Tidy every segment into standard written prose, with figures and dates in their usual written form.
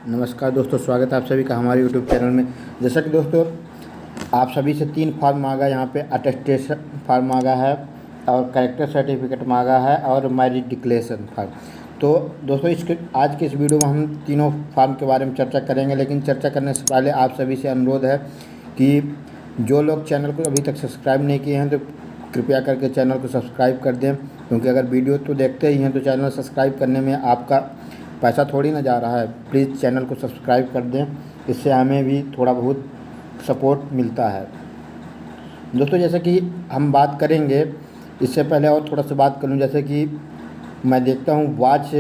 नमस्कार दोस्तों, स्वागत है आप सभी का हमारे यूट्यूब चैनल में। जैसा कि दोस्तों आप सभी से 3 फॉर्म मांगा, यहाँ पे अटेस्टेशन फॉर्म मांगा है और कैरेक्टर सर्टिफिकेट मांगा है और मैरिज डिक्लेरेशन फॉर्म। तो दोस्तों आज के इस वीडियो में हम तीनों फॉर्म के बारे में चर्चा करेंगे, लेकिन चर्चा करने से पहले आप सभी से अनुरोध है कि जो लोग चैनल को अभी तक सब्सक्राइब नहीं किए हैं तो कृपया करके चैनल को सब्सक्राइब कर दें, क्योंकि अगर वीडियो तो देखते ही हैं तो चैनल सब्सक्राइब करने में आपका पैसा थोड़ी ना जा रहा है। प्लीज़ चैनल को सब्सक्राइब कर दें, इससे हमें भी थोड़ा बहुत सपोर्ट मिलता है। दोस्तों जैसे कि हम बात करेंगे, इससे पहले और थोड़ा सा बात करूं, जैसे कि मैं देखता हूं वॉच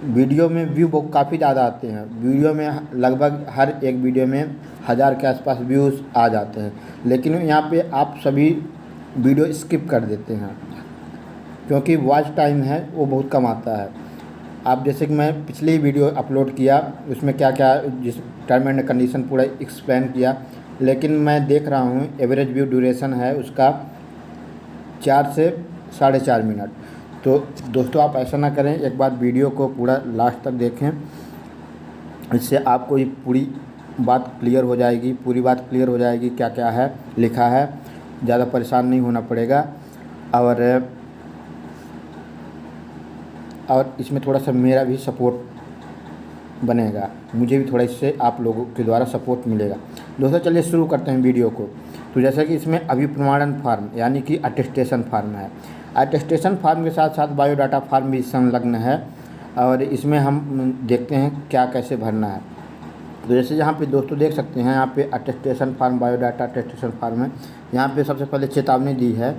वीडियो में व्यू बहुत काफ़ी ज़्यादा आते हैं। वीडियो में लगभग हर एक वीडियो में 1000 के आसपास व्यूज़ आ जाते हैं, लेकिन यहाँ पे आप सभी वीडियो स्किप कर देते हैं क्योंकि वॉच टाइम है वो बहुत कम आता है। आप जैसे कि मैं पिछली वीडियो अपलोड किया, उसमें क्या क्या जिस टर्म एंड कंडीशन पूरा एक्सप्लेन किया, लेकिन मैं देख रहा हूँ एवरेज व्यू ड्यूरेशन है उसका 4 से 4.5 मिनट। तो दोस्तों आप ऐसा ना करें, एक बार वीडियो को पूरा लास्ट तक देखें, इससे आपको ये पूरी बात क्लियर हो जाएगी। पूरी बात क्लियर हो जाएगी क्या क्या है लिखा है, ज़्यादा परेशान नहीं होना पड़ेगा। और इसमें थोड़ा सा मेरा भी सपोर्ट बनेगा, मुझे भी थोड़ा इससे आप लोगों के द्वारा सपोर्ट मिलेगा। दोस्तों चलिए शुरू करते हैं वीडियो को। तो जैसा कि इसमें अभिप्रमाणन फार्म यानी कि अटेस्टेशन फार्म है। अटेस्टेशन फार्म के साथ साथ बायोडाटा फार्म भी संलग्न है और इसमें हम देखते हैं क्या कैसे भरना है। तो जैसे यहाँ पे दोस्तों देख सकते हैं, यहाँ पे attestation form biodata attestation form है। यहाँ पे सबसे पहले चेतावनी दी है,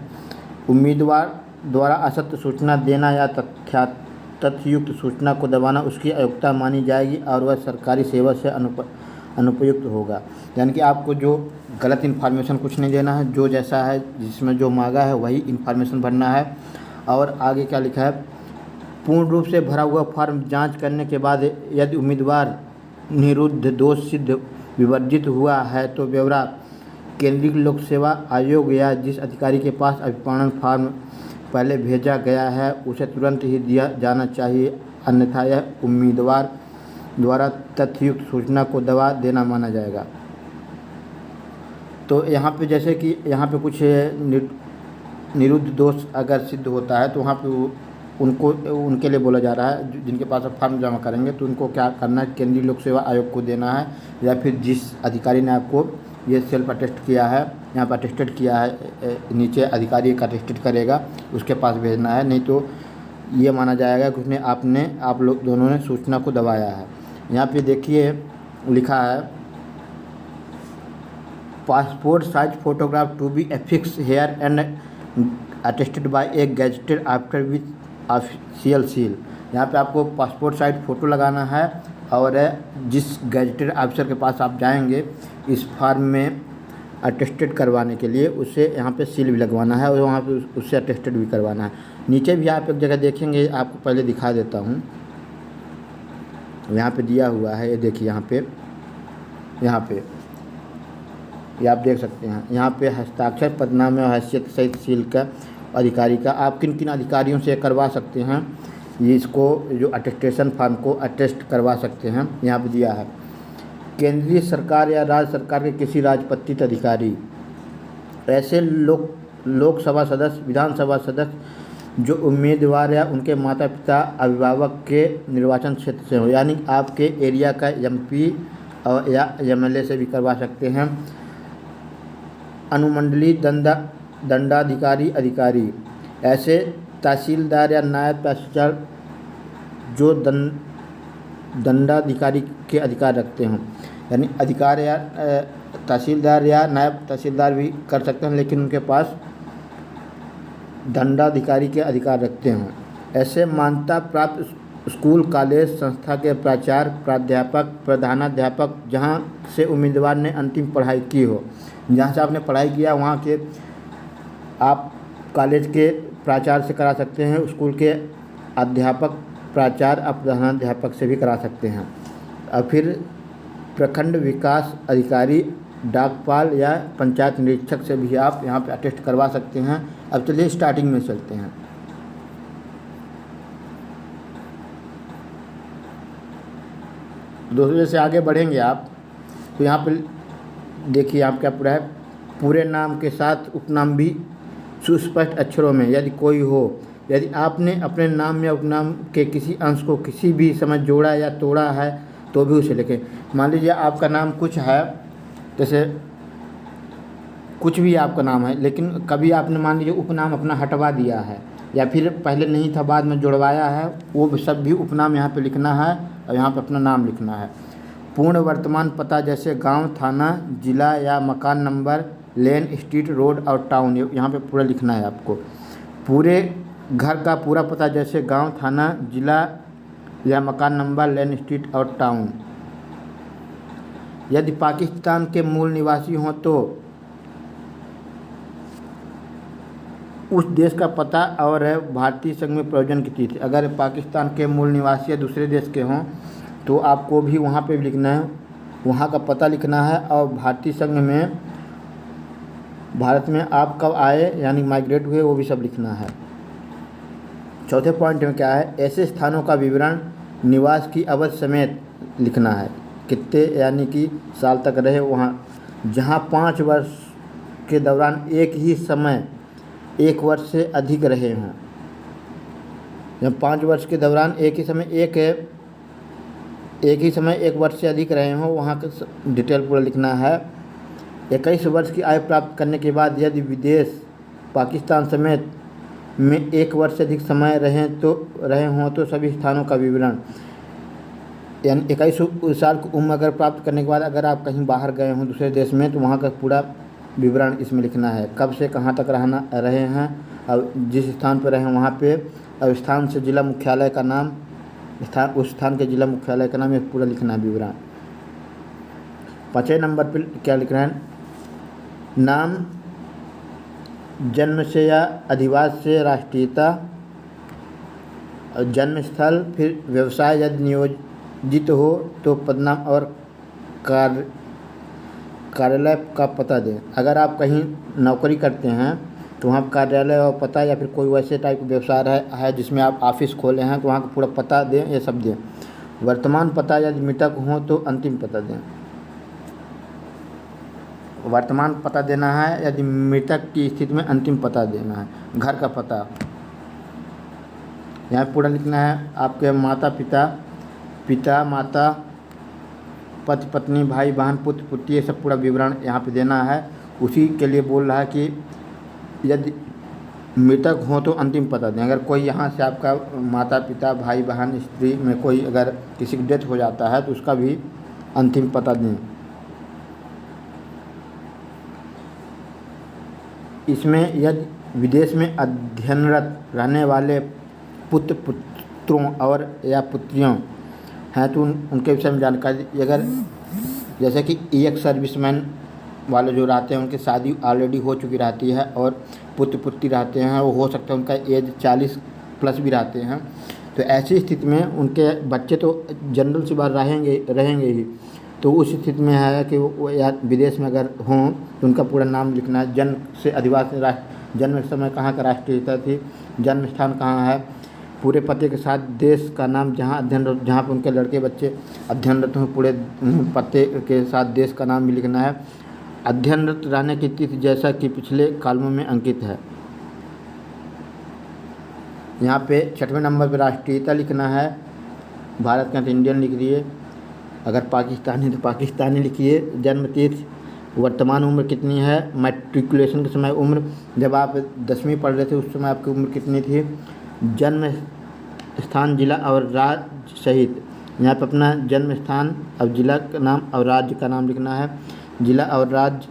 उम्मीदवार द्वारा असत्य सूचना देना या तथ्ययुक्त सूचना को दबाना उसकी अयोग्यता मानी जाएगी और वह सरकारी सेवा से अनुपयुक्त होगा। यानी कि आपको जो गलत इन्फॉर्मेशन कुछ नहीं देना है, जो जैसा है जिसमें जो मांगा है वही इन्फॉर्मेशन भरना है। और आगे क्या लिखा है, पूर्ण रूप से भरा हुआ फॉर्म जांच करने के बाद यदि उम्मीदवार निरुद्ध दोष सिद्ध विवर्जित हुआ है तो ब्यौरा केंद्रीय लोक सेवा आयोग या जिस अधिकारी के पास अभिप्रमाणन फॉर्म पहले भेजा गया है उसे तुरंत ही दिया जाना चाहिए, अन्यथा यह उम्मीदवार द्वारा तथ्ययुक्त सूचना को दबा देना माना जाएगा। तो यहाँ पे जैसे कि यहाँ पे कुछ निरुद्ध दोष अगर सिद्ध होता है तो वहाँ पे उनके लिए बोला जा रहा है, जिनके पास आप फॉर्म जमा करेंगे तो उनको क्या करना है, केंद्रीय लोक सेवा आयोग को देना है या फिर जिस अधिकारी ने आपको ये सेल्फ अटेस्ट किया है, यहाँ पर अटेस्टेड किया है, नीचे अधिकारी एक अटेस्टेड करेगा उसके पास भेजना है। नहीं तो ये माना जाएगा कि उसने आप लोग दोनों ने सूचना को दबाया है। यहाँ पे देखिए लिखा है, passport size photograph to be affix here and attested by a gazetted after with official seal. यहाँ पे आपको पासपोर्ट साइज फ़ोटो लगाना है और जिस गैजेटेड ऑफिसर के पास आप जाएंगे इस फॉर्म में अटेस्टेड करवाने के लिए, उससे यहाँ पे सील भी लगवाना है और वहाँ पे उससे अटेस्टेड भी करवाना है। नीचे भी आप एक जगह देखेंगे, आपको पहले दिखा देता हूँ, यहाँ पे दिया हुआ है, ये देखिए यहाँ पे ये आप देख सकते हैं। यहाँ पे हस्ताक्षर, पदनाम और हैसियत सहित सील का अधिकारी का आप किन किन अधिकारियों से करवा सकते हैं, ये इसको जो अटेस्टेशन फॉर्म को अटेस्ट करवा सकते हैं, यहाँ पे दिया है। केंद्रीय सरकार या राज्य सरकार के किसी राजपत्रित अधिकारी, ऐसे लोकसभा सदस्य, विधानसभा सदस्य जो उम्मीदवार या उनके माता पिता अभिभावक के निर्वाचन क्षेत्र से हो, यानी आपके एरिया का एमपी या एमएलए से भी करवा सकते हैं। अनुमंडलीय दंडाधिकारी अधिकारी, ऐसे तहसीलदार या नायब तहसीलदार जो दंडाधिकारी के अधिकार रखते हों, यानी अधिकार या तहसीलदार या नायब तहसीलदार भी कर सकते हैं, लेकिन उनके पास दंडाधिकारी के अधिकार रखते हों। ऐसे मान्यता प्राप्त स्कूल, कॉलेज, संस्था के प्राचार्य, प्राध्यापक, प्रधानाध्यापक जहां से उम्मीदवार ने अंतिम पढ़ाई की हो, जहां से आपने पढ़ाई किया वहां के आप कॉलेज के प्राचार्य से करा सकते हैं, स्कूल के अध्यापक, प्राचार्य, प्रधानाध्यापक से भी करा सकते हैं। और फिर प्रखंड विकास अधिकारी, डाकपाल या पंचायत निरीक्षक से भी आप यहाँ पे अटेस्ट करवा सकते हैं। अब चलिए स्टार्टिंग में चलते हैं। दोस्तों जैसे आगे बढ़ेंगे आप तो यहाँ पे देखिए आप क्या पूरा है, पूरे नाम के साथ उपनाम भी सुस्पष्ट अक्षरों में यदि कोई हो। यदि आपने अपने नाम या उपनाम के किसी अंश को किसी भी समय जोड़ा या तोड़ा है तो भी उसे लिखें। मान लीजिए आपका नाम कुछ है, जैसे कुछ भी आपका नाम है, लेकिन कभी आपने मान लीजिए उपनाम अपना हटवा दिया है या फिर पहले नहीं था बाद में जुड़वाया है, वो सब भी उपनाम यहाँ पे लिखना है और यहाँ पे अपना नाम लिखना है। पूर्ण वर्तमान पता जैसे गांव, थाना, जिला या मकान नंबर, लेन, स्ट्रीट, रोड और टाउन, यहाँ पे पूरा लिखना है आपको। पूरे घर का पूरा पता जैसे गांव, थाना, जिला या मकान नंबर, लेन, स्ट्रीट और टाउन। यदि पाकिस्तान के मूल निवासी हों तो उस देश का पता और भारतीय संघ में प्रयोजन की तिथि। अगर पाकिस्तान के मूल निवासी या दूसरे देश के हों तो आपको भी वहाँ पे लिखना है, वहाँ का पता लिखना है और भारतीय संघ में, भारत में आप कब आए यानी माइग्रेट हुए वो भी सब लिखना है। चौथे पॉइंट में क्या है, ऐसे स्थानों का विवरण निवास की अवधि समेत लिखना है, कितने यानी कि साल तक रहे वहाँ, जहाँ 5 वर्ष के दौरान एक ही समय 1 वर्ष से अधिक रहे हों। जब 5 वर्ष के दौरान एक ही समय 1 वर्ष से अधिक रहे हों, वहाँ का डिटेल पूरा लिखना है। 21 वर्ष की आयु प्राप्त करने के बाद यदि विदेश पाकिस्तान समेत में 1 वर्ष से अधिक समय रहे हों तो सभी स्थानों का विवरण, यानी 21 साल की उम्र अगर प्राप्त करने के बाद अगर आप कहीं बाहर गए हों दूसरे देश में तो वहाँ का पूरा विवरण इसमें लिखना है। कब से कहाँ तक रहे हैं और जिस स्थान पर रहे वहाँ पे, और स्थान से जिला मुख्यालय का नाम, उस स्थान के जिला मुख्यालय का नाम, ये पूरा लिखना है विवरण। 5वें नंबर पर क्या लिखना है, नाम, जन्म से या अधिवास से राष्ट्रीयता, जन्म स्थल, फिर व्यवसाय यदि नियोजित हो तो पदनाम और कार्यालय का पता दें। अगर आप कहीं नौकरी करते हैं तो वहाँ कार्यालय और पता, या फिर कोई वैसे टाइप का व्यवसाय है जिसमें आप ऑफिस खोले हैं तो वहाँ का पूरा पता दें, ये सब दें। वर्तमान पता यदि मृतक हो तो अंतिम पता दें। वर्तमान पता देना है, यदि मृतक की स्थिति में अंतिम पता देना है। घर का पता यहाँ पूरा लिखना है। आपके माता पिता माता, पति पत्नी, भाई बहन, पुत्र पुत्री, ये सब पूरा विवरण यहाँ पे देना है। उसी के लिए बोल रहा है कि यदि मृतक हो तो अंतिम पता दें। अगर कोई यहाँ से आपका माता पिता, भाई बहन, स्त्री में कोई अगर किसी की डेथ हो जाता है तो उसका भी अंतिम पता दें। इसमें यदि विदेश में अध्ययनरत रहने वाले पुत्रों और या पुत्रियों हैं तो उनके विषय में जानकारी। अगर जैसे कि एक सर्विसमैन वाले जो रहते हैं उनकी शादी ऑलरेडी हो चुकी रहती है और पुत्र पुत्री रहते हैं, वो हो सकता है उनका एज 40 प्लस भी रहते हैं, तो ऐसी स्थिति में उनके बच्चे तो जनरल सी बात रहेंगे ही। तो उस स्थिति में है कि वो या विदेश में अगर हों तो उनका पूरा नाम लिखना है। जन्म से अधिवास, जन्म के समय कहाँ का राष्ट्रीयता थी, जन्म स्थान कहाँ है, पूरे पते के साथ देश का नाम जहाँ पर उनके लड़के बच्चे अध्ययनरत हों, पूरे पते के साथ देश का नाम भी लिखना है। अध्ययनरत रहने की तिथि जैसा कि पिछले कॉलमों में अंकित है। यहाँ पे 6वें नंबर पर राष्ट्रीयता लिखना है। भारत का तो इंडियन लिख दिए, अगर पाकिस्तानी तो पाकिस्तानी लिखिए। जन्म तिथि, वर्तमान उम्र कितनी है, मैट्रिकुलेशन के समय उम्र, जब आप 10वीं पढ़ रहे थे उस समय आपकी उम्र कितनी थी, जन्म स्थान, जिला और राज्य सहित। यहाँ पर अपना जन्म स्थान और जिला का नाम और राज्य का नाम लिखना है। जिला और राज्य,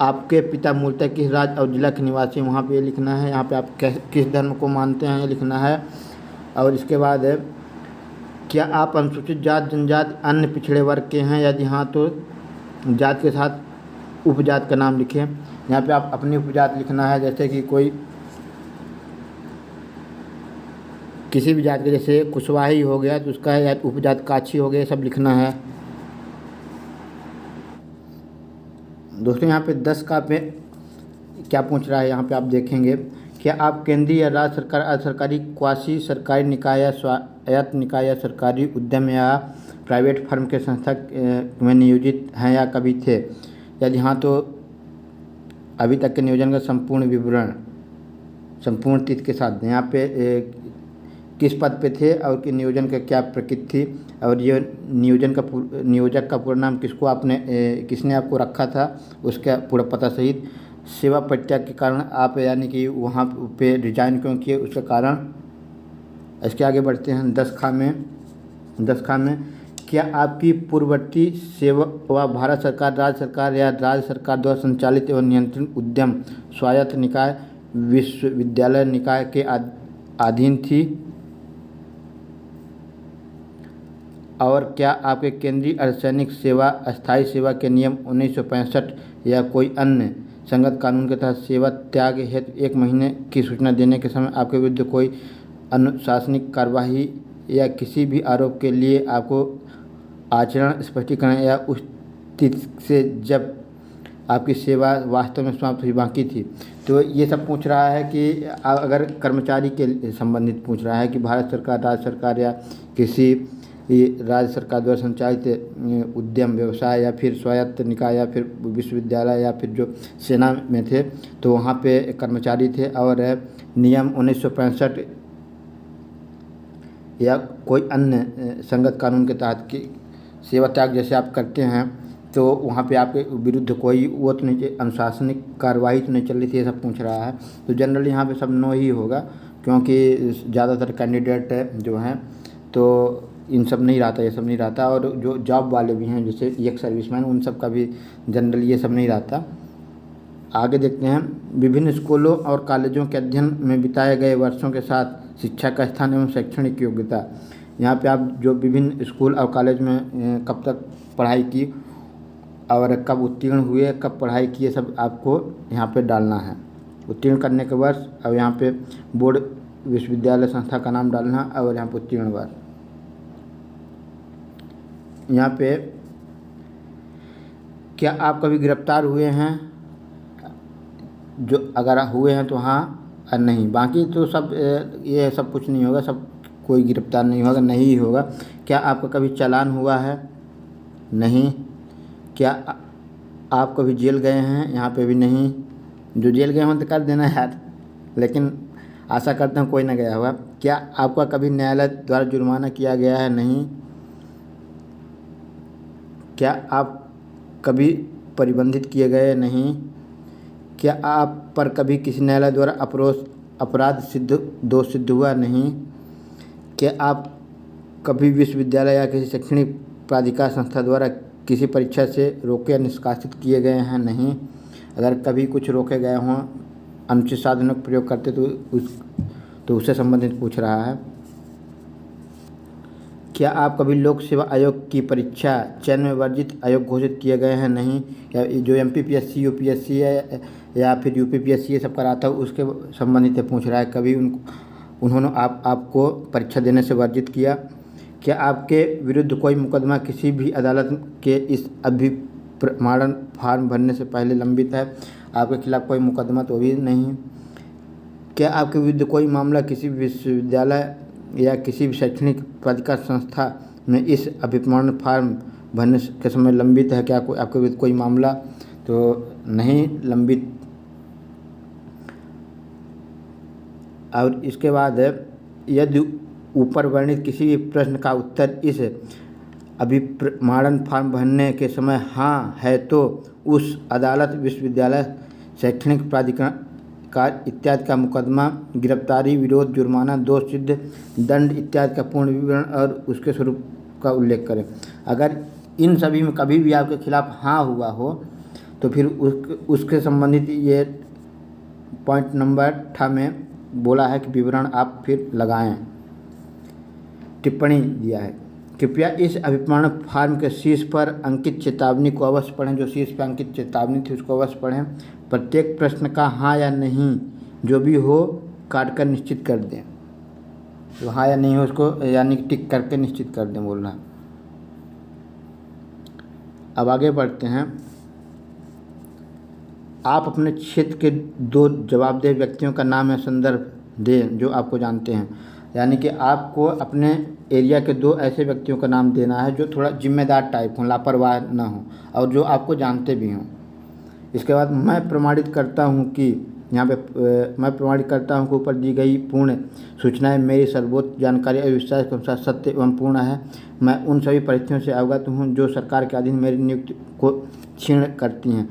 आपके पिता मूलतः किस राज्य और जिला के निवासी, वहाँ पे लिखना है। यहाँ पे आप किस धर्म को मानते हैं ये लिखना है। और इसके बाद है, क्या आप अनुसूचित जाति, जनजाति, अन्य पिछड़े वर्ग के हैं, यदि हाँ तो जाति के साथ उपजाति का नाम लिखें। यहाँ पे आप अपनी उपजाति लिखना है, जैसे कि कोई किसी भी जाति के, जैसे कुशवाही हो गया तो उसका या उपजाति काछी हो गया, सब लिखना है। दोस्तों यहाँ पे 10 का पे क्या पूछ रहा है, यहाँ पे आप देखेंगे क्या आप केंद्रीय या राज्य सरकार, अर्ध सरकारी, क्वासी सरकारी निकाय या स्वायत्त निकाय या सरकारी उद्यम या प्राइवेट फर्म के संस्था में नियोजित हैं या कभी थे? यदि हाँ तो अभी तक के नियोजन का संपूर्ण विवरण संपूर्ण तिथि के साथ दें। यहाँ पे किस पद पे थे और कि नियोजन का क्या प्रकृति थी, और ये नियोजक का पूरा नाम किसने आपको रखा था, उसका पूरा पता सहित सेवा परित्याग के कारण आप यानी कि वहाँ पे रिजाइन क्यों किए उसका कारण। इसके आगे बढ़ते हैं 10 में क्या आपकी पूर्ववर्ती सेवा भारत सरकार, राज्य सरकार या राज्य सरकार द्वारा संचालित एवं नियंत्रित उद्यम, स्वायत्त निकाय, विश्वविद्यालय निकाय के अधीन थी? और क्या आपके केंद्रीय अर्धसैनिक सेवा अस्थायी सेवा के नियम 1965 या कोई अन्य संगत कानून के तहत सेवा त्याग हेतु 1 महीने की सूचना देने के समय आपके विरुद्ध कोई अनुशासनिक कार्यवाही या किसी भी आरोप के लिए आपको आचरण स्पष्टीकरण या उस तिथि से जब आपकी सेवा वास्तव में समाप्त हुई बाकी थी? तो ये सब पूछ रहा है कि अगर कर्मचारी के संबंधित पूछ रहा है कि भारत सरकार, राज्य सरकार या किसी राज्य सरकार द्वारा संचालित उद्यम, व्यवसाय या फिर स्वायत्त निकाय या फिर विश्वविद्यालय या फिर जो सेना में थे तो वहाँ पे कर्मचारी थे और नियम 1965 या कोई अन्य संगत कानून के तहत की सेवा त्याग जैसे आप करते हैं तो वहाँ पे आपके विरुद्ध कोई वो तो नहीं, अनुशासनिक कार्रवाई तो नहीं चल रही थी, ये सब पूछ रहा है। तो जनरली यहाँ पे सब नो ही होगा क्योंकि ज़्यादातर कैंडिडेट जो हैं तो इन सब नहीं रहता, ये सब नहीं रहता। और जो जॉब वाले भी हैं जैसे एक सर्विसमैन, उन सब का भी जनरली ये सब नहीं रहता। आगे देखते हैं विभिन्न स्कूलों और कॉलेजों के अध्ययन में बिताए गए वर्षों के साथ शिक्षा का स्थान एवं शैक्षणिक योग्यता। यहाँ पे आप जो विभिन्न स्कूल और कॉलेज में कब तक पढ़ाई की और कब उत्तीर्ण हुए, कब पढ़ाई की, ये सब आपको यहाँ पे डालना है। उत्तीर्ण करने के वर्ष और यहाँ पे बोर्ड विश्वविद्यालय संस्था का नाम डालना और यहाँ पे उत्तीर्ण वर्ष। यहाँ पे क्या आप कभी गिरफ्तार हुए हैं? जो अगर हुए हैं तो हाँ और नहीं, बाकी तो सब ये सब कुछ नहीं होगा, सब कोई गिरफ्तार नहीं होगा, नहीं होगा। क्या आपका कभी चालान हुआ है? नहीं। क्या आप कभी जेल गए हैं? यहाँ पे भी नहीं। जो जेल गए हों तो कर देना यार, लेकिन आशा करता हूँ कोई ना गया होगा। क्या आपका कभी न्यायालय द्वारा जुर्माना किया गया है? नहीं। क्या आप कभी प्रतिबंधित किए गए? नहीं। क्या आप पर कभी किसी न्यायालय द्वारा अपराध दोष सिद्ध हुआ? नहीं। क्या आप कभी विश्वविद्यालय या किसी शैक्षणिक प्राधिकार संस्था द्वारा किसी परीक्षा से रोके या निष्कासित किए गए हैं? नहीं। अगर कभी कुछ रोके गए हों, अनुचित साधनों का प्रयोग करते तो उससे संबंधित पूछ रहा है। क्या आप कभी लोक सेवा आयोग की परीक्षा चयन में वर्जित आयोग घोषित किए गए हैं? नहीं। या जो MPPSC, UPSC है या फिर UPPSC ये सब कराता है उसके संबंधित पूछ रहा है। कभी उन्होंने आपको परीक्षा देने से वर्जित किया? क्या आपके विरुद्ध कोई मुकदमा किसी भी अदालत के इस अभिप्रमाणन फॉर्म भरने से पहले लंबित है? आपके खिलाफ कोई मुकदमा तो भी नहीं। क्या आपके विरुद्ध कोई मामला किसी विश्वविद्यालय या किसी भी शैक्षणिक प्राधिकार संस्था में इस अभिप्रमाणन फॉर्म भरने के समय लंबित है? क्या आपके विरुद्ध कोई मामला तो नहीं लंबित। और इसके बाद यदि ऊपर वर्णित किसी भी प्रश्न का उत्तर इस अभिप्रमाणन फॉर्म भरने के समय हाँ है तो उस अदालत, विश्वविद्यालय, शैक्षणिक प्राधिकार इत्यादि का मुकदमा, गिरफ्तारी, विरोध, जुर्माना, दोष सिद्ध, दंड इत्यादि का पूर्ण विवरण और उसके स्वरूप का उल्लेख करें। अगर इन सभी में कभी भी आपके खिलाफ हाँ हुआ हो तो फिर उसके संबंधित ये पॉइंट नंबर 8 में बोला है कि विवरण आप फिर लगाएं। टिप्पणी दिया है, कृपया इस अभिप्रमाण फॉर्म के शीर्ष पर अंकित चेतावनी को अवश्य पढ़ें। जो शीर्ष पर अंकित चेतावनी थी उसको अवश्य पढ़ें। प्रत्येक प्रश्न का हाँ या नहीं जो भी हो काट कर निश्चित कर दें। तो हाँ या नहीं हो उसको यानी टिक करके निश्चित कर दें बोलना। अब आगे बढ़ते हैं। आप अपने क्षेत्र के 2 जवाबदेह व्यक्तियों का नाम या संदर्भ दें जो आपको जानते हैं। यानी कि आपको अपने एरिया के 2 ऐसे व्यक्तियों का नाम देना है जो थोड़ा जिम्मेदार टाइप हों, लापरवाह ना हों और जो आपको जानते भी हों। इसके बाद मैं प्रमाणित करता हूँ कि यहाँ पे मैं प्रमाणित करता हूँ कि ऊपर दी गई पूर्ण सूचनाएं मेरी सर्वोच्च जानकारी और विश्वास के अनुसार सत्य एवं पूर्ण है। मैं उन सभी परिस्थितियों से अवगत हूँ जो सरकार के अधीन मेरी नियुक्ति को क्षीण करती हैं।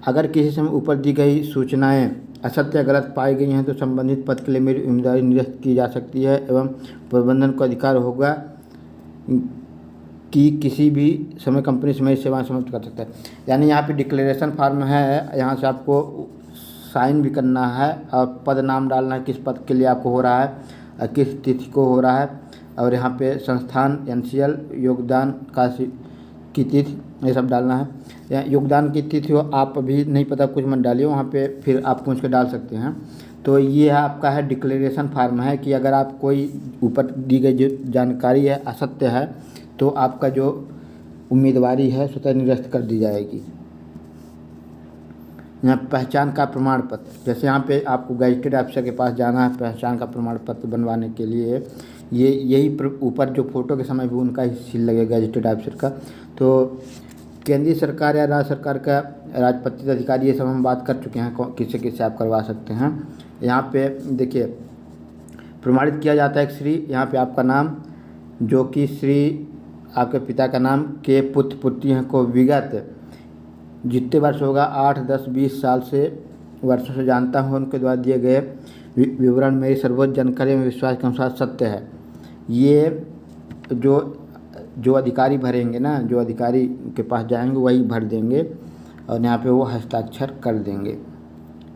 अगर किसी समय ऊपर दी गई सूचनाएं असत्य या गलत पाई गई हैं तो संबंधित पद के लिए मेरी उम्मीदवारी निरस्त की जा सकती है एवं प्रबंधन को अधिकार होगा कि किसी भी समय कंपनी से मेरी सेवाएं समाप्त कर सकता है। यानी यहाँ पे डिक्लेरेशन फॉर्म है, यहाँ से आपको साइन भी करना है और पद नाम डालना है, किस पद के लिए आपको हो रहा है और किस तिथि को हो रहा है, और यहाँ पे संस्थान एनसीएल योगदान की तिथि ये सब डालना है। या योगदान की तिथि हो आप अभी नहीं पता कुछ मत डालिए, वहाँ पे फिर आप पूछ के डाल सकते हैं। तो ये आपका है डिक्लेरेशन फार्म है कि अगर आप कोई ऊपर दी गई जो जानकारी है असत्य है तो आपका जो उम्मीदवारी है स्वतः निरस्त कर दी जाएगी। यहाँ पहचान का प्रमाण पत्र, जैसे यहाँ पे आपको गैजेटेड ऑफिसर के पास जाना है पहचान का प्रमाण पत्र बनवाने के लिए, यही ऊपर जो फोटो के समय भी उनका ही सील लगेगा गैजेटेड ऑफिसर का। तो केंद्रीय सरकार या राज्य सरकार का राजपत्रित अधिकारी, ये सब हम बात कर चुके हैं किससे किससे आप करवा सकते हैं। यहाँ पे देखिए प्रमाणित किया जाता है श्री, यहाँ पे आपका नाम जो कि श्री आपके पिता का नाम के पुत्र पुत्रियों को विगत जितने वर्ष होगा 8, 10, 20 साल से वर्षों से जानता हूँ, उनके द्वारा दिए गए विवरण मेरी सर्वोच्च जानकारी में विश्वास के अनुसार सत्य है। ये जो अधिकारी भरेंगे ना, जो अधिकारी के पास जाएंगे वही भर देंगे और यहाँ पे वो हस्ताक्षर कर देंगे,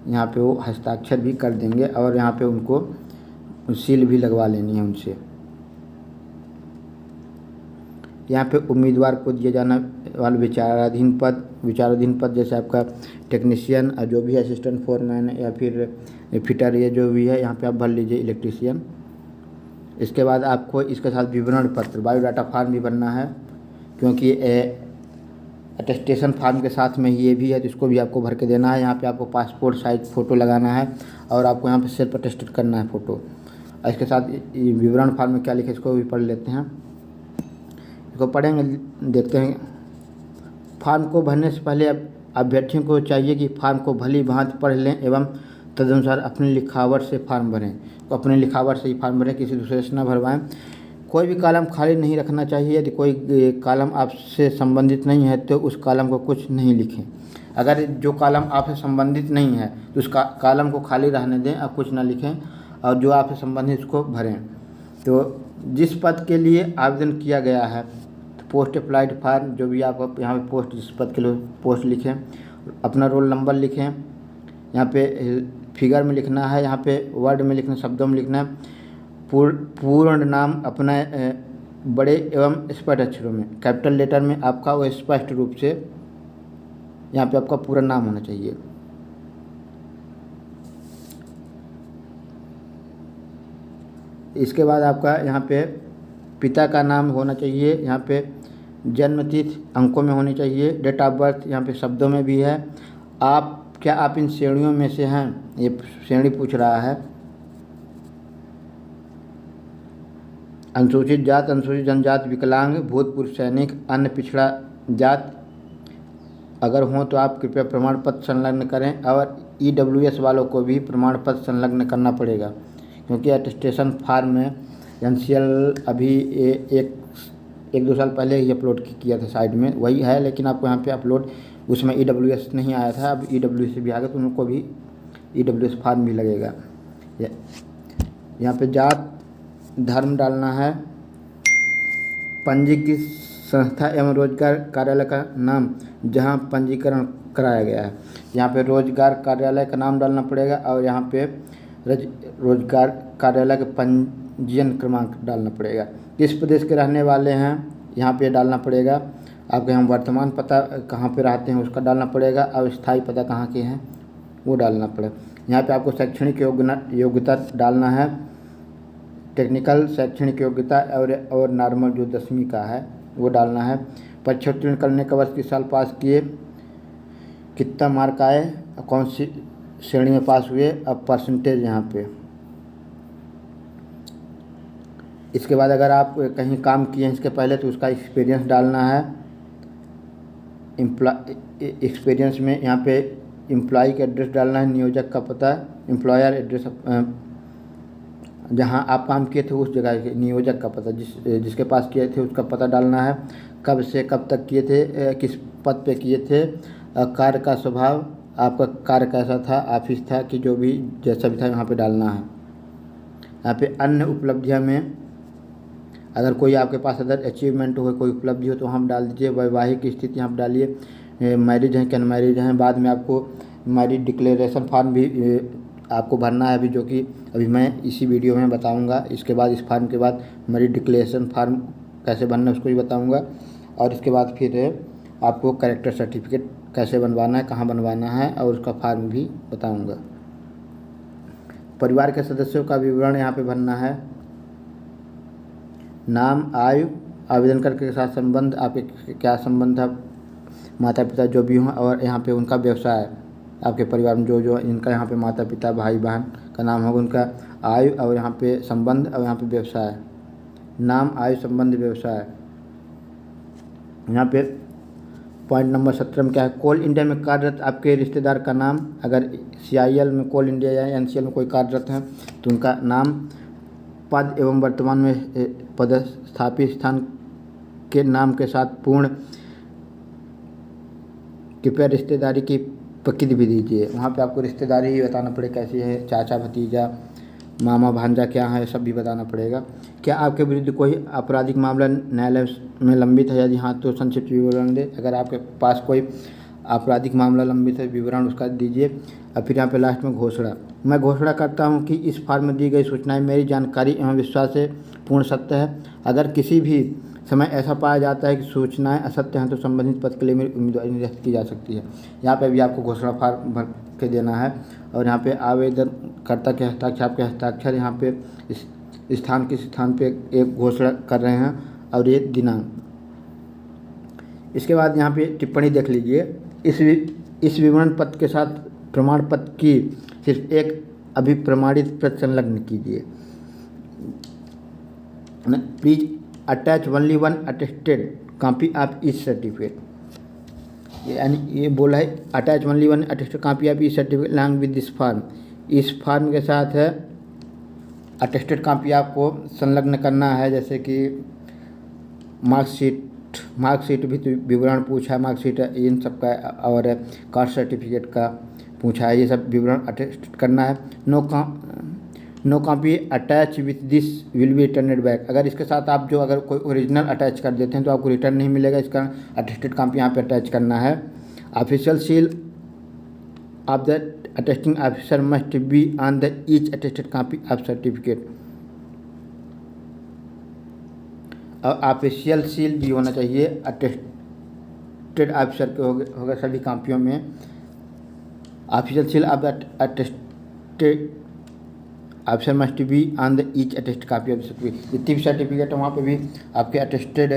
यहाँ पे वो हस्ताक्षर भी कर देंगे और यहाँ पे उनको सील भी लगवा लेनी है उनसे। यहाँ पे उम्मीदवार को दिए जाना वाले विचाराधीन पद जैसे आपका टेक्नीशियन और जो भी असिस्टेंट फोरमैन या फिर फिटर, ये जो भी है यहाँ पे आप भर लीजिए इलेक्ट्रीशियन। इसके बाद आपको इसके साथ विवरण पत्र बायोडाटा फॉर्म भी भरना है, क्योंकि अटेस्टेशन फॉर्म के साथ में ये भी है तो इसको भी आपको भर के देना है। यहाँ पे आपको पासपोर्ट साइज फ़ोटो लगाना है और आपको यहाँ पे सेल्फ अटेस्टेड करना है फ़ोटो। और इसके साथ विवरण फॉर्म में क्या लिखे इसको भी पढ़ लेते हैं, इसको पढ़ेंगे देखते हैं। फॉर्म को भरने से पहले अभ्यर्थियों को चाहिए कि फॉर्म को भली भांति पढ़ लें एवं तदनुसार अपनी लिखावट से फॉर्म भरें। तो अपने लिखावट से ही फॉर्म भरें, किसी दूसरे से ना भरवाएं। कोई भी कॉलम खाली नहीं रखना चाहिए। यदि कोई कॉलम आपसे संबंधित नहीं है तो उस कॉलम को कुछ नहीं लिखें। अगर जो कॉलम आपसे संबंधित नहीं है तो उस कॉलम को खाली रहने दें, आप कुछ ना लिखें और जो आपसे संबंधित उसको भरें। तो जिस पद के लिए आवेदन किया गया है तो पोस्ट अप्लाइड फॉर्म, जो भी आप यहाँ पे पोस्ट जिस पद के लिए पोस्ट लिखें, अपना रोल नंबर लिखें, यहाँ पे फिगर में लिखना है, यहाँ पे वर्ड में लिखना, शब्दों में लिखना है। पूर्ण नाम अपना बड़े एवं स्पष्ट अक्षरों में, कैपिटल लेटर में आपका वो स्पष्ट रूप से यहाँ पे आपका पूरा नाम होना चाहिए। इसके बाद आपका यहाँ पे पिता का नाम होना चाहिए, यहाँ पे जन्मतिथि अंकों में होनी चाहिए, डेट ऑफ बर्थ यहाँ पे शब्दों में भी है। क्या आप इन श्रेणियों में से हैं, ये श्रेणी पूछ रहा है। अनुसूचित जात, अनुसूचित जनजाति, विकलांग, भूतपूर्व सैनिक, अन्य पिछड़ा जात अगर हों तो आप कृपया प्रमाण पत्र संलग्न करें। और EWS वालों को भी प्रमाण पत्र संलग्न करना पड़ेगा, क्योंकि अटेस्टेशन फॉर्म में एनसीएल अभी एक 2 साल पहले ही अपलोड किया था, साइड में वही है, लेकिन आपको यहाँ पे अपलोड उसमें EWS नहीं आया था, अब EWS भी आ गया तो उनको भी EWS फॉर्म भी लगेगा। यहाँ पे जात धर्म डालना है, पंजीकृत संस्था एवं रोजगार कार्यालय का नाम जहाँ पंजीकरण कराया गया है, यहाँ पे रोजगार कार्यालय का नाम डालना पड़ेगा और यहाँ पे रोजगार कार्यालय का पंजीयन क्रमांक डालना पड़ेगा। किस प्रदेश के रहने वाले हैं यहाँ पे डालना पड़ेगा। आपके यहाँ वर्तमान पता कहाँ पे रहते हैं उसका डालना पड़ेगा और स्थायी पता कहाँ के हैं वो डालना पड़ेगा। यहाँ पे आपको शैक्षणिक योग्यता डालना है, टेक्निकल शैक्षणिक योग्यता और नॉर्मल जो 10वीं का है वो डालना है। परीक्षा उत्तीर्ण करने का वर्ष किस साल पास किए, कितना मार्क आए कौन सी श्रेणी में पास हुए, अब परसेंटेज यहाँ पे। इसके बाद अगर आप कहीं काम किए हैं इसके पहले तो उसका एक्सपीरियंस डालना है। एक्सपीरियंस में यहाँ पे एम्प्लॉय का एड्रेस डालना है, नियोजक का पता, एम्प्लॉयर एड्रेस, जहाँ आप काम किए थे उस जगह के नियोजक का पता, जिसके पास किए थे उसका पता डालना है, कब से कब तक किए थे, किस पद पे किए थे, कार्य का स्वभाव, आपका कार्य कैसा था, ऑफिस था कि जो भी जैसा भी था यहाँ पे डालना है। यहाँ पे अन्य उपलब्धियाँ में अगर कोई आपके पास अदर अचीवमेंट हो, कोई उपलब्धि हो तो हम डाल दीजिए। वैवाहिक स्थिति यहाँ पर डालिए, मैरिज हैं कि अनमैरिज हैं। बाद में आपको मैरिज डिक्लेरेशन फॉर्म भी आपको भरना है अभी, जो कि अभी मैं इसी वीडियो में बताऊंगा। इसके बाद इस फॉर्म के बाद मैरिज डिक्लेरेशन फॉर्म कैसे बनना है उसको भी बताऊंगा। और इसके बाद फिर आपको कैरेक्टर सर्टिफिकेट कैसे बनवाना है, कहाँ बनवाना है, और उसका फॉर्म भी बताऊंगा। परिवार के सदस्यों का विवरण यहाँ पे भरना है, नाम, आयु, आवेदनकर्ता के साथ संबंध, आपके क्या संबंध है, माता पिता जो भी हों, और यहाँ पे उनका व्यवसाय, आपके परिवार में जो इनका यहाँ पे माता पिता भाई बहन का नाम होगा, उनका आयु, और यहाँ पे संबंध, और यहाँ पे व्यवसाय, नाम, आयु, संबंध, व्यवसाय। यहाँ पे पॉइंट नंबर 17 में क्या है, कोल इंडिया में कार्यरत आपके रिश्तेदार का नाम। अगर CIL में, कोल इंडिया या NCL में कोई कार्यरत हैं तो उनका नाम, पद एवं वर्तमान में पदस्थापित स्थान के नाम के साथ पूर्ण, कृपया रिश्तेदारी की प्रकृति भी दीजिए। वहाँ पे आपको रिश्तेदारी ही बताना पड़ेगा कैसी है, चाचा भतीजा, मामा भांजा क्या है, सब भी बताना पड़ेगा। क्या आपके विरुद्ध कोई आपराधिक मामला न्यायालय में लंबित है, यदि हाँ तो संक्षिप्त विवरण दें। अगर आपके पास कोई आपराधिक मामला लंबित है, विवरण उसका दीजिए। और फिर यहाँ पे लास्ट में घोषणा, मैं घोषणा करता हूँ कि इस फॉर्म में दी गई सूचनाएं मेरी जानकारी एवं विश्वास से पूर्ण सत्य है। अगर किसी भी समय ऐसा पाया जाता है कि सूचनाएं असत्य हैं तो संबंधित पद के लिए मेरी उम्मीदवारी निरस्त की जा सकती है। यहाँ पे भी आपको घोषणा फॉर्म भर के देना है। और यहाँ पे आवेदनकर्ता के हस्ताक्षर, आपके हस्ताक्षर यहाँ पे इस स्थान किस स्थान पे एक घोषणा कर रहे हैं, और ये दिनांक। इसके बाद यहाँ पे टिप्पणी देख लीजिए, इस विवरण पत्र के साथ प्रमाण पत्र की सिर्फ एक अभिप्रमाणित प्रति संलग्न कीजिए। Please attach only one attested copy of each certificate, यानी ये बोला है attach only one attested copy of each certificate along with this form. इस फॉर्म के साथ है अटेस्टेड कॉपी आपको संलग्न करना है, जैसे कि मार्कशीट भी तो विवरण पूछा है, मार्कशीट इन सब का, और कास्ट सर्टिफिकेट का पूछा है, ये सब विवरण अटेस्ट करना है। No copy attach with this will be returned back. अगर इसके साथ आप जो अगर कोई ओरिजिनल अटैच कर देते हैं तो आपको रिटर्न नहीं मिलेगा, इसका अटेस्टेड कॉपी यहाँ पे अटैच करना है। Official seal of the attesting officer must be on the each attested copy of certificate. और ऑफिशियल सील भी होना चाहिए अटेस्टेड ऑफिसर के होगा सभी कॉपियों में। Official seal of the attested officer must be on the each attest copy of certificate. जितनी भी सर्टिफिकेट है वहाँ पे भी आपके अटेस्टेड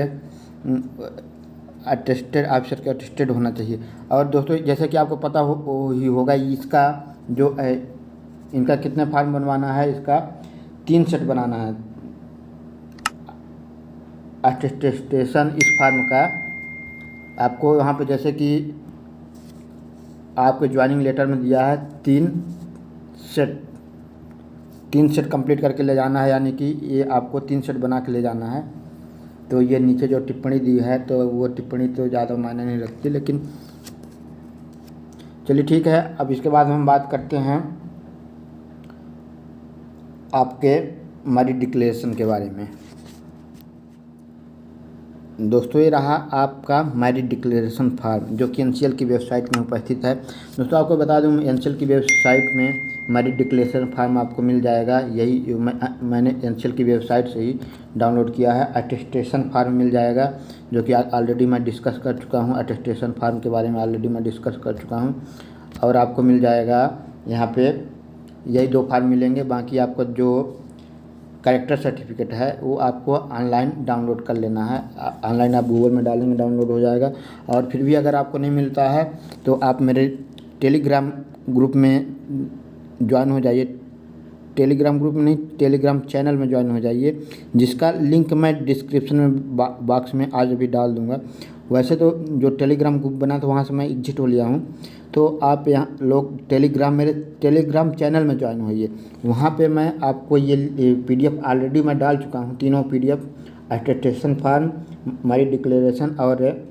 ऑफिसर के अटेस्टेड होना चाहिए। और दोस्तों जैसे कि आपको पता ही होगा, इसका जो है इनका कितने फॉर्म बनवाना है, इसका 3 सेट बनाना है अटेस्टेशन इस फॉर्म का। आपको यहाँ पे जैसे कि आपके ज्वाइनिंग लेटर में दिया है 3 सेट कंप्लीट करके ले जाना है, यानी कि ये आपको 3 सेट बना के ले जाना है। तो ये नीचे जो टिप्पणी दी है तो वो टिप्पणी तो ज़्यादा मायने नहीं रखती, लेकिन चलिए ठीक है। अब इसके बाद हम बात करते हैं आपके मैरिज डिक्लेरेशन के बारे में। दोस्तों ये रहा आपका मैरिज डिक्लेरेशन फॉर्म, जो कि NCL की वेबसाइट में उपस्थित है। दोस्तों आपको बता दूं, NCL की वेबसाइट में मैरिज डिक्लेरेशन फॉर्म आपको मिल जाएगा। यही मैंने NCL की वेबसाइट से ही डाउनलोड किया है। अटेस्टेशन फॉर्म मिल जाएगा, जो कि ऑलरेडी मैं डिस्कस कर चुका हूँ। अटेस्टेशन फॉर्म के बारे में ऑलरेडी मैं डिस्कस कर चुका हूँ। और आपको मिल जाएगा यहाँ पे यही 2 फॉर्म मिलेंगे। बाकी आपको जो कैरेक्टर सर्टिफिकेट है वो आपको ऑनलाइन डाउनलोड कर लेना है। ऑनलाइन आप गूगल में डालेंगे डाउनलोड हो जाएगा। और फिर भी अगर आपको नहीं मिलता है तो आप मेरे टेलीग्राम ग्रुप में ज्वाइन हो जाइए। टेलीग्राम ग्रुप में नहीं, टेलीग्राम चैनल में ज्वाइन हो जाइए, जिसका लिंक मैं डिस्क्रिप्शन में बॉक्स में आज अभी डाल दूंगा। वैसे तो जो टेलीग्राम ग्रुप बना था वहाँ से मैं एग्जिट हो लिया हूँ, तो आप यहाँ लोग मेरे टेलीग्राम चैनल में ज्वाइन होइए। वहाँ पे मैं आपको ये PDF ऑलरेडी मैं डाल चुका हूँ, तीनों PDF, attestation form, marriage declaration और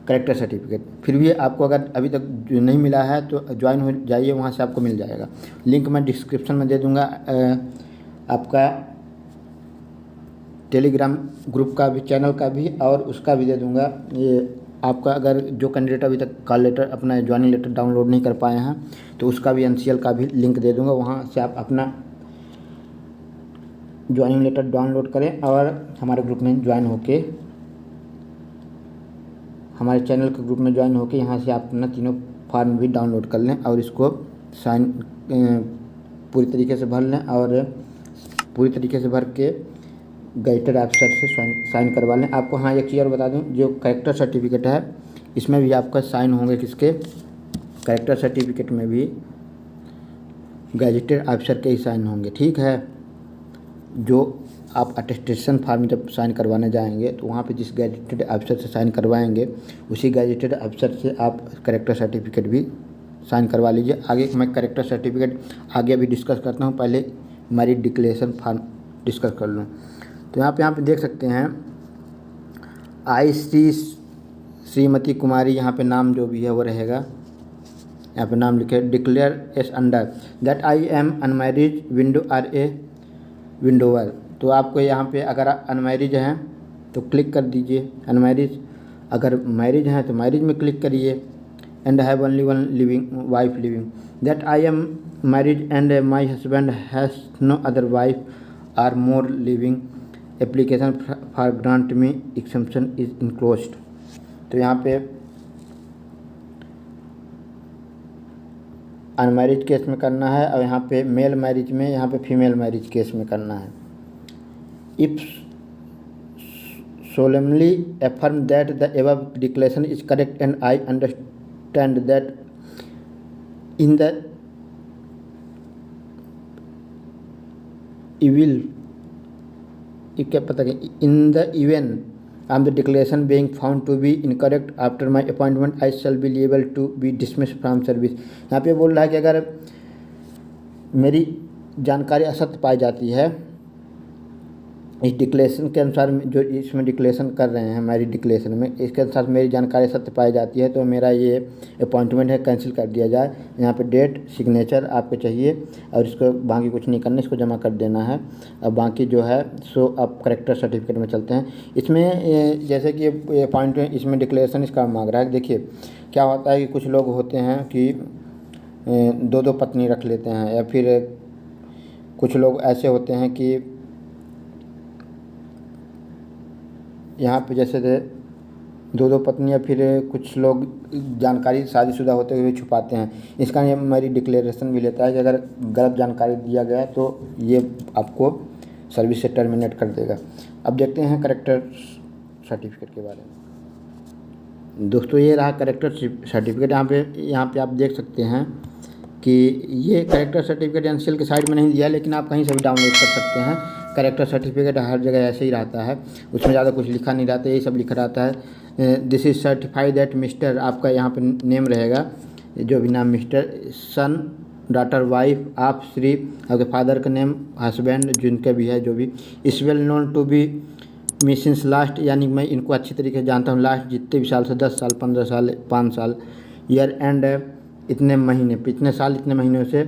करेक्टर सर्टिफिकेट। फिर भी आपको अगर अभी तक नहीं मिला है तो ज्वाइन हो जाइए, वहाँ से आपको मिल जाएगा। लिंक मैं डिस्क्रिप्शन में दे दूँगा, आपका टेलीग्राम ग्रुप का भी, चैनल का भी और उसका भी दे दूँगा। ये आपका अगर जो कैंडिडेट अभी तक कॉल लेटर, अपना ज्वाइनिंग लेटर डाउनलोड नहीं कर पाए हैं तो उसका भी NCL का भी लिंक दे दूँगा, वहाँ से आप अपना ज्वाइनिंग लेटर डाउनलोड करें और हमारे ग्रुप में ज्वाइन होके, हमारे चैनल के ग्रुप में ज्वाइन होके यहाँ से आप अपना तीनों फॉर्म भी डाउनलोड कर लें और इसको साइन पूरी तरीके से भर लें और पूरी तरीके से भर के गेजेटेड ऑफिसर से साइन करवा लें। आपको हाँ एक चीज़ और बता दूं, जो करेक्टर सर्टिफिकेट है इसमें भी आपका साइन होंगे, किसके? करेक्टर सर्टिफिकेट में भी गेजेटेड ऑफिसर के ही साइन होंगे, ठीक है। जो आप अटेस्टेशन फॉर्म जब साइन करवाने जाएंगे तो वहाँ पे जिस गेजेटेड ऑफिसर से साइन करवाएंगे उसी गेजेटेड ऑफिसर से आप करेक्टर सर्टिफिकेट भी साइन करवा लीजिए। आगे मैं करेक्टर सर्टिफिकेट आगे भी डिस्कस करता हूँ, पहले मैरिज डिक्लेरेशन फॉर्म डिस्कस कर लूँ। तो यहाँ पे देख सकते हैं, आई श्रीमती कुमारी, यहाँ पे नाम जो भी है वो रहेगा, यहाँ पे नाम लिखे, declare as under that I am unmarried widow or a widower. तो आपको यहाँ पे अगर अनमैरिज हैं तो क्लिक कर दीजिए अनमैरिज, अगर मैरिज हैं तो मैरिज में क्लिक करिए। And have only one living wife living, that I am marriage and my husband has no other wife or more living, application for grant में एक्सेम्पशन इज इनक्लोज्ड। तो यहाँ पे unmarried case में करना है और यहाँ पे मेल मैरिज में, यहाँ पे फीमेल मैरिज केस में करना है। If solemnly affirm that the above declaration is correct and I understand that in the in the event of the declaration being found to be incorrect after my appointment I shall be liable to be dismissed from service। यहाँ पे बोल रहा है कि अगर मेरी जानकारी असत्य पाई जाती है इस डिक्लेरेशन के अनुसार, जो इसमें डिक्लेरेशन कर रहे हैं मैरिज डिक्लेरेशन में, इसके अनुसार मेरी जानकारी सत्य पाई जाती है तो मेरा ये अपॉइंटमेंट है कैंसिल कर दिया जाए। यहाँ पे डेट सिग्नेचर आपको चाहिए और इसको बाकी कुछ नहीं करना, इसको जमा कर देना है। अब बाकी जो है सो अब करेक्टर सर्टिफिकेट में चलते हैं। इसमें जैसे कि ये अपॉइंटमेंट, इसमें डिक्लेरेशन इसका मांग रहा है। देखिए क्या होता है कि कुछ लोग होते हैं कि दो पत्नी रख लेते हैं, या फिर कुछ लोग ऐसे होते हैं कि यहाँ पे जैसे दो पत्नी, या फिर कुछ लोग जानकारी शादीशुदा होते हुए छुपाते हैं। इसका ये मैरिज डिक्लेरेशन भी लेता है कि अगर गलत जानकारी दिया गया तो ये आपको सर्विस से टर्मिनेट कर देगा। अब देखते हैं करेक्टर सर्टिफिकेट के बारे में। दोस्तों ये रहा करेक्टर सर्टिफिकेट। यहाँ पे आप देख सकते हैं कि ये करेक्टर सर्टिफिकेट NCL के साइड में नहीं दिया, लेकिन आप कहीं से भी डाउनलोड कर सकते हैं। करेक्टर सर्टिफिकेट हर जगह ऐसे ही रहता है, उसमें ज़्यादा कुछ लिखा नहीं रहता, यही सब लिखा रहता है। This is certified that mister, आपका यहाँ पे नेम रहेगा, जो भी नाम, मिस्टर, सन, डॉटर, वाइफ, आप, श्री, आपके फादर का नेम, हस्बैंड जिनका भी है, जो भी, is well known to be me since last, यानी मैं इनको अच्छी तरीके से जानता हूँ लास्ट जितने भी साल से, 10 साल, 15 साल, 5 साल, ईयर एंड इतने महीने, इतने साल, इतने महीनों से,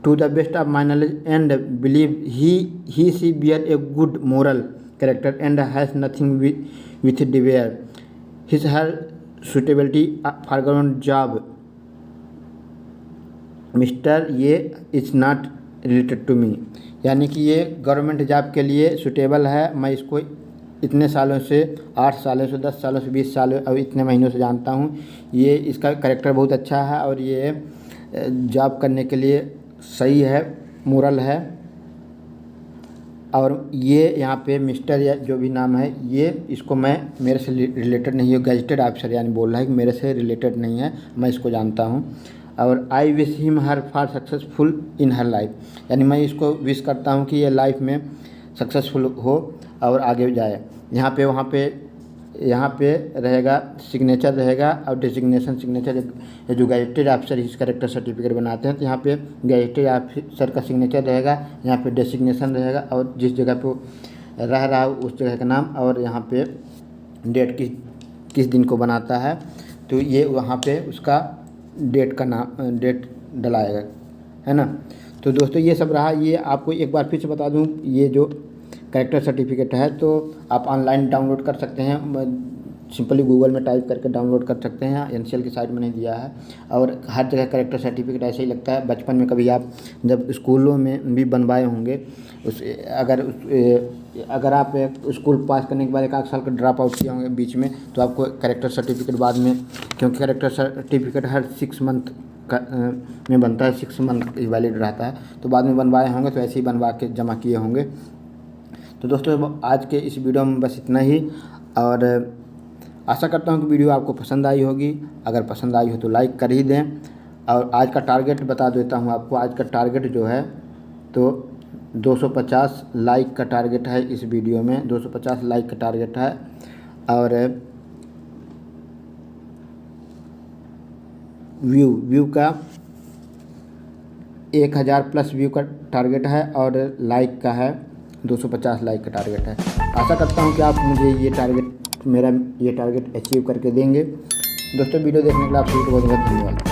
to the best of my knowledge and believe he she bear a good moral character and has nothing with debar his her suitability for government job. Mr ये is not related to me, यानी कि ये government job के लिए suitable है। मैं इसको इतने सालों से, 8 सालों से, 10 सालों से, 20 सालों और इतने महीनों से जानता हूँ। ये इसका कैरेक्टर बहुत अच्छा है और ये जॉब करने के लिए सही है, मोरल है। और ये यहाँ पे मिस्टर या जो भी नाम है, ये इसको मैं मेरे से रिलेटेड नहीं है, गैजेटेड ऑफिसर यानी बोल रहा है कि मेरे से रिलेटेड नहीं है, मैं इसको जानता हूँ। और I wish him her for successful in her life, यानी मैं इसको विश करता हूँ कि ये लाइफ में सक्सेसफुल हो और आगे जाए। यहाँ पे रहेगा सिग्नेचर रहेगा और डेजिग्नेशन सिग्नेचर, ये जो गैजेटेड ऑफिसर इस कैरेक्टर सर्टिफिकेट बनाते हैं तो यहाँ पे गैजेटेड ऑफिसर का सिग्नेचर रहेगा, यहाँ पे डेजिग्नेशन रहेगा और जिस जगह पे रह रहा है उस जगह का नाम, और यहाँ पे डेट किस दिन को बनाता है तो ये वहाँ पे उसका डेट का नाम डेट डलाएगा, है ना। तो दोस्तों ये सब रहा। ये आपको एक बार फिर से बता दूं, ये जो कैरेक्टर सर्टिफिकेट है तो आप ऑनलाइन डाउनलोड कर सकते हैं, सिंपली गूगल में टाइप करके डाउनलोड कर सकते हैं। एनसीएल की साइट में नहीं दिया है और हर जगह कैरेक्टर सर्टिफिकेट ऐसे ही लगता है। बचपन में कभी आप जब स्कूलों में भी बनवाए होंगे, अगर आप स्कूल पास करने के बाद 1 साल का ड्रॉप आउट किए होंगे बीच में तो आपको कैरेक्टर सर्टिफिकेट बाद में, क्योंकि कैरेक्टर सर्टिफिकेट हर 6 मंथ में बनता है, 6 मंथ वैलिड रहता है, तो बाद में बनवाए होंगे तो ऐसे ही बनवा के जमा किए होंगे। तो दोस्तों आज के इस वीडियो में बस इतना ही, और आशा करता हूँ कि वीडियो आपको पसंद आई होगी। अगर पसंद आई हो तो लाइक कर ही दें। और आज का टारगेट बता देता हूँ आपको, आज का टारगेट जो है तो 250 लाइक का टारगेट है इस वीडियो में, 250 लाइक का टारगेट है। और व्यू का 1000 प्लस व्यू का टारगेट है और लाइक का है 250 लाइक का टारगेट है। आशा करता हूँ कि आप मुझे मेरा ये टारगेट अचीव करके देंगे। दोस्तों वीडियो देखने के लिए आप सभी को बहुत बहुत धन्यवाद।